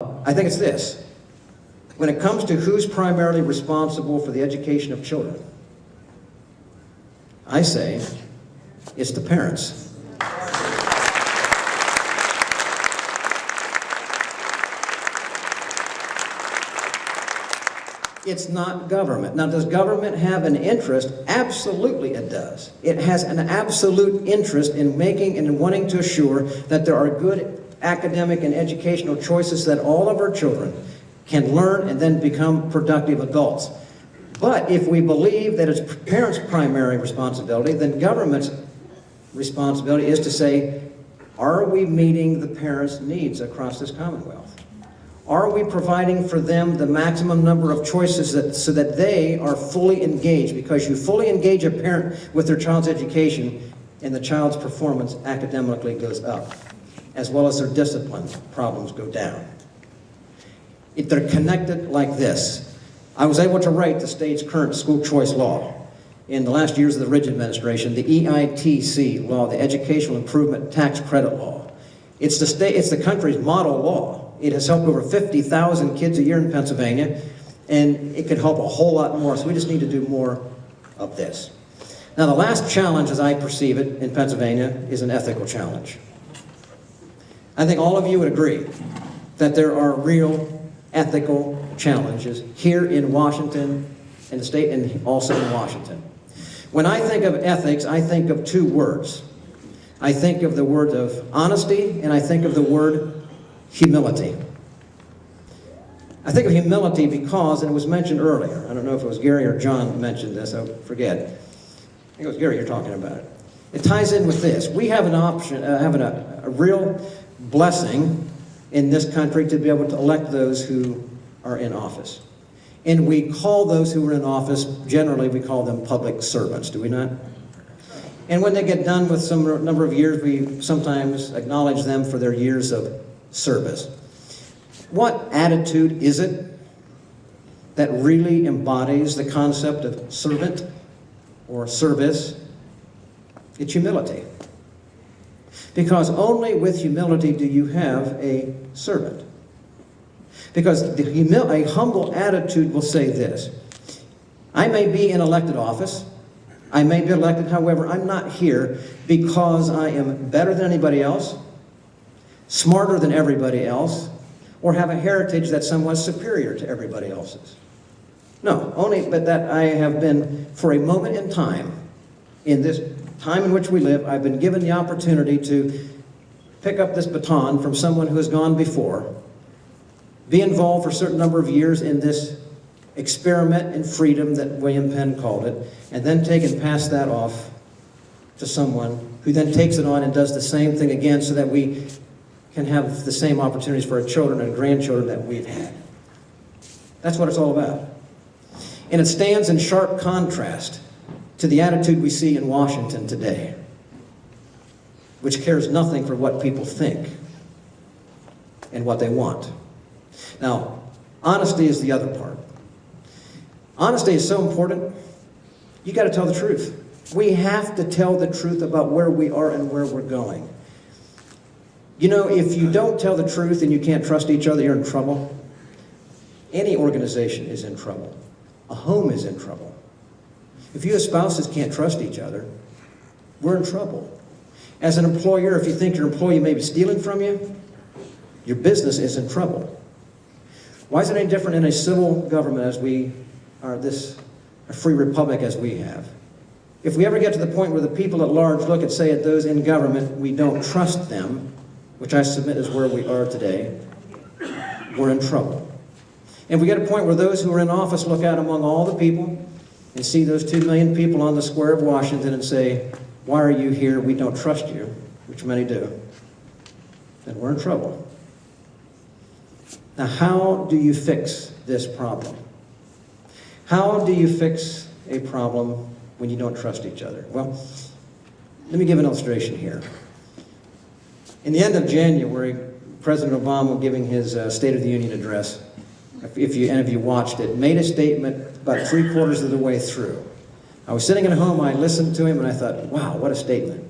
I think it's this. When it comes to who's primarily responsible for the education of children, I say it's the parents. It's not government. Now, does government have an interest? Absolutely it does. It has an absolute interest in making and wanting to assure that there are good academic and educational choices that all of our children can learn and then become productive adults. But if we believe that it's parents' primary responsibility, then government's responsibility is to say, are we meeting the parents' needs across this Commonwealth? Are we providing for them the maximum number of choices so that they are fully engaged? Because you fully engage a parent with their child's education, and the child's performance academically goes up, as well as their discipline problems go down. If they're connected like this, I was able to write the state's current school choice law. In the last years of the Ridge administration, the EITC law, the Educational Improvement Tax Credit law. It's the country's model law. It has helped over 50,000 kids a year in Pennsylvania, and it could help a whole lot more, so we just need to do more of this. Now, the last challenge, as I perceive it, in Pennsylvania is an ethical challenge. I think all of you would agree that there are real ethical challenges here in Washington, in the state, and also in Washington. When I think of ethics, I think of two words. I think of the word of honesty, and I think of the word humility. I think of humility because, and it was mentioned earlier, I don't know if it was Gary or John mentioned this, I forget. I think it was Gary you're talking about it. It ties in with this. We have an option, having a real blessing in this country to be able to elect those who are in office. And we call those who are in office, generally we call them public servants, do we not? And when they get done with some number of years, we sometimes acknowledge them for their years of service. What attitude is it that really embodies the concept of servant or service? It's humility. Because only with humility do you have a servant. Because a humble attitude will say this: I may be in elected office, I may be elected, however, I'm not here because I am better than anybody else, smarter than everybody else, or have a heritage that's somewhat superior to everybody else's. No, only but that I have been, for a moment in time, in this time in which we live, I've been given the opportunity to pick up this baton from someone who has gone before, be involved for a certain number of years in this experiment in freedom that William Penn called it, and then take and pass that off to someone who then takes it on and does the same thing again so that we can have the same opportunities for our children and grandchildren that we've had. That's what it's all about. And it stands in sharp contrast to the attitude we see in Washington today, which cares nothing for what people think and what they want. Now, honesty is the other part. Honesty is so important. You got to tell the truth. We have to tell the truth about where we are and where we're going. You know, if you don't tell the truth and you can't trust each other, you're in trouble. Any organization is in trouble. A home is in trouble. If you as spouses can't trust each other, we're in trouble. As an employer, if you think your employee may be stealing from you, your business is in trouble. Why is it any different in a civil government as we are a free republic as we have? If we ever get to the point where the people at large look and say at those in government, we don't trust them, which I submit is where we are today, we're in trouble. And we get a point where those who are in office look out among all the people and see those 2 million people on the square of Washington and say, why are you here? We don't trust you, which many do. Then we're in trouble. Now, how do you fix this problem? How do you fix a problem when you don't trust each other? Well, let me give an illustration here. In the end of January, President Obama, giving his State of the Union address, if any of you watched it, made a statement about 3/4 of the way through. I was sitting at home, I listened to him, and I thought, wow, what a statement.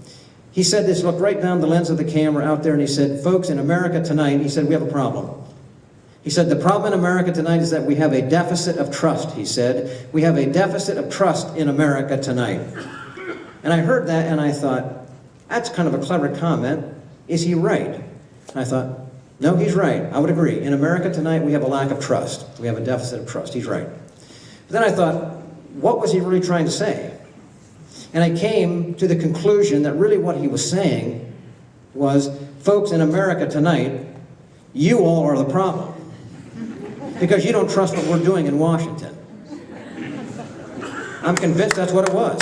He said this, looked right down the lens of the camera out there, and he said, folks, in America tonight, he said, we have a problem. He said, the problem in America tonight is that we have a deficit of trust, he said. We have a deficit of trust in America tonight. And I heard that and I thought, that's kind of a clever comment. Is he right? And I thought, no, he's right. I would agree. In America tonight, we have a lack of trust. We have a deficit of trust. He's right. But then I thought, what was he really trying to say? And I came to the conclusion that really what he was saying was, folks, in America tonight, you all are the problem. Because you don't trust what we're doing in Washington. I'm convinced that's what it was.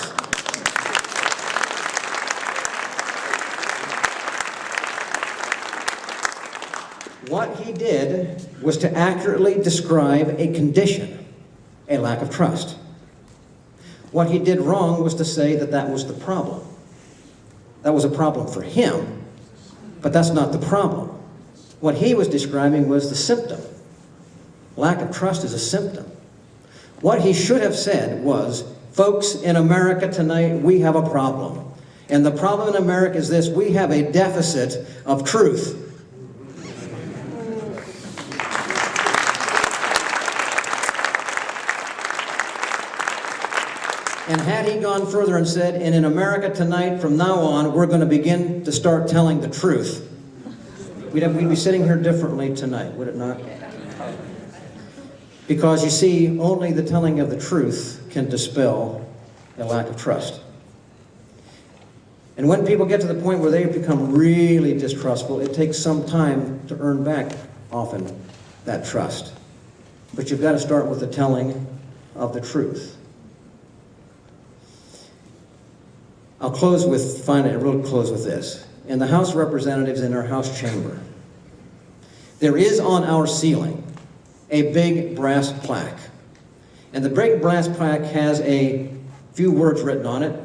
What he did was to accurately describe a condition, a lack of trust. What he did wrong was to say that that was the problem. That was a problem for him, but that's not the problem. What he was describing was the symptom. Lack of trust is a symptom. What he should have said was, folks, in America tonight, we have a problem. And the problem in America is this: we have a deficit of truth. And had he gone further and said, and in America tonight, from now on, we're going to begin to start telling the truth, we'd be sitting here differently tonight, would it not? Because you see, only the telling of the truth can dispel a lack of trust. And when people get to the point where they become really distrustful, it takes some time to earn back, often, that trust. But you've got to start with the telling of the truth. I'll close with, finally, really close with this. In the House of Representatives, in our House chamber, there is on our ceiling a big brass plaque. And the big brass plaque has a few words written on it.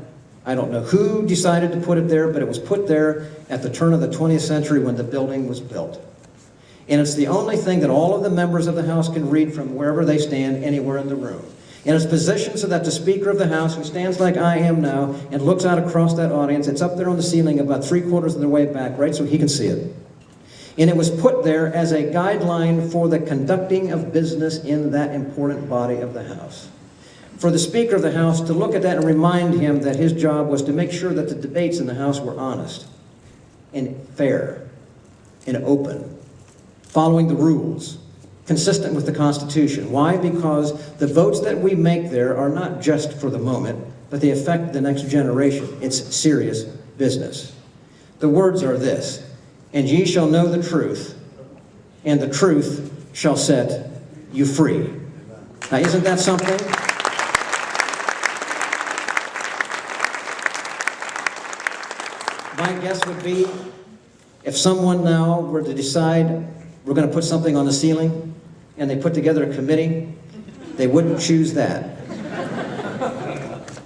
I don't know who decided to put it there, but it was put there at the turn of the 20th century when the building was built. And it's the only thing that all of the members of the House can read from wherever they stand, anywhere in the room. And it's positioned so that the Speaker of the House, who stands like I am now and looks out across that audience, it's up there on the ceiling about 3/4 of the way back, right, so he can see it. And it was put there as a guideline for the conducting of business in that important body of the House. For the Speaker of the House to look at that and remind him that his job was to make sure that the debates in the House were honest and fair and open, following the rules, consistent with the Constitution. Why? Because the votes that we make there are not just for the moment, but they affect the next generation. It's serious business. The words are this: and ye shall know the truth, and the truth shall set you free. Now, isn't that something? My guess would be, if someone now were to decide we're going to put something on the ceiling, and they put together a committee, they wouldn't choose that.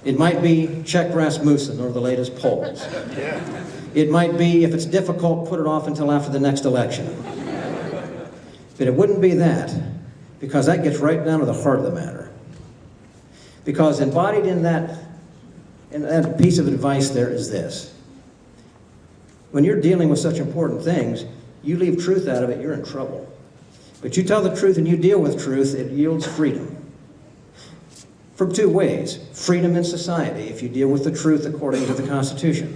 It might be check Rasmussen or the latest polls. It might be, if it's difficult, put it off until after the next election. But it wouldn't be that, because that gets right down to the heart of the matter. Because embodied in that piece of advice there is this: when you're dealing with such important things, you leave truth out of it, you're in trouble. But you tell the truth and you deal with truth, it yields freedom. From two ways: freedom in society, if you deal with the truth according to the Constitution.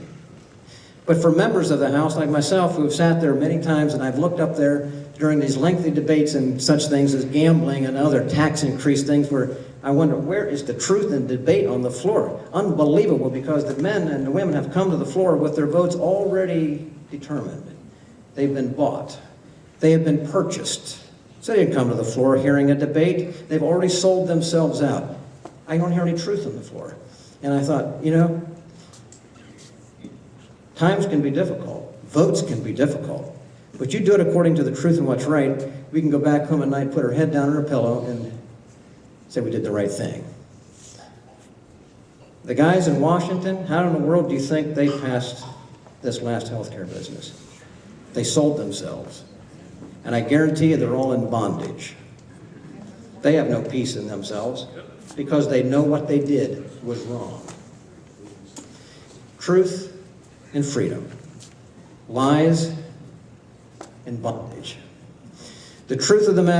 But for members of the House like myself, who have sat there many times, and I've looked up there during these lengthy debates and such things as gambling and other tax increase things, where I wonder, where is the truth in debate on the floor? Unbelievable, because the men and the women have come to the floor with their votes already determined. They've been bought. They have been purchased. So they didn't come to the floor hearing a debate. They've already sold themselves out. I don't hear any truth on the floor. And I thought, you know, times can be difficult. Votes can be difficult. But you do it according to the truth and what's right, we can go back home at night, put our head down on our pillow, and say we did the right thing. The guys in Washington, how in the world do you think they passed this last healthcare business? They sold themselves. And I guarantee you they're all in bondage. They have no peace in themselves because they know what they did was wrong. Truth and freedom. Lies and bondage. The truth of the matter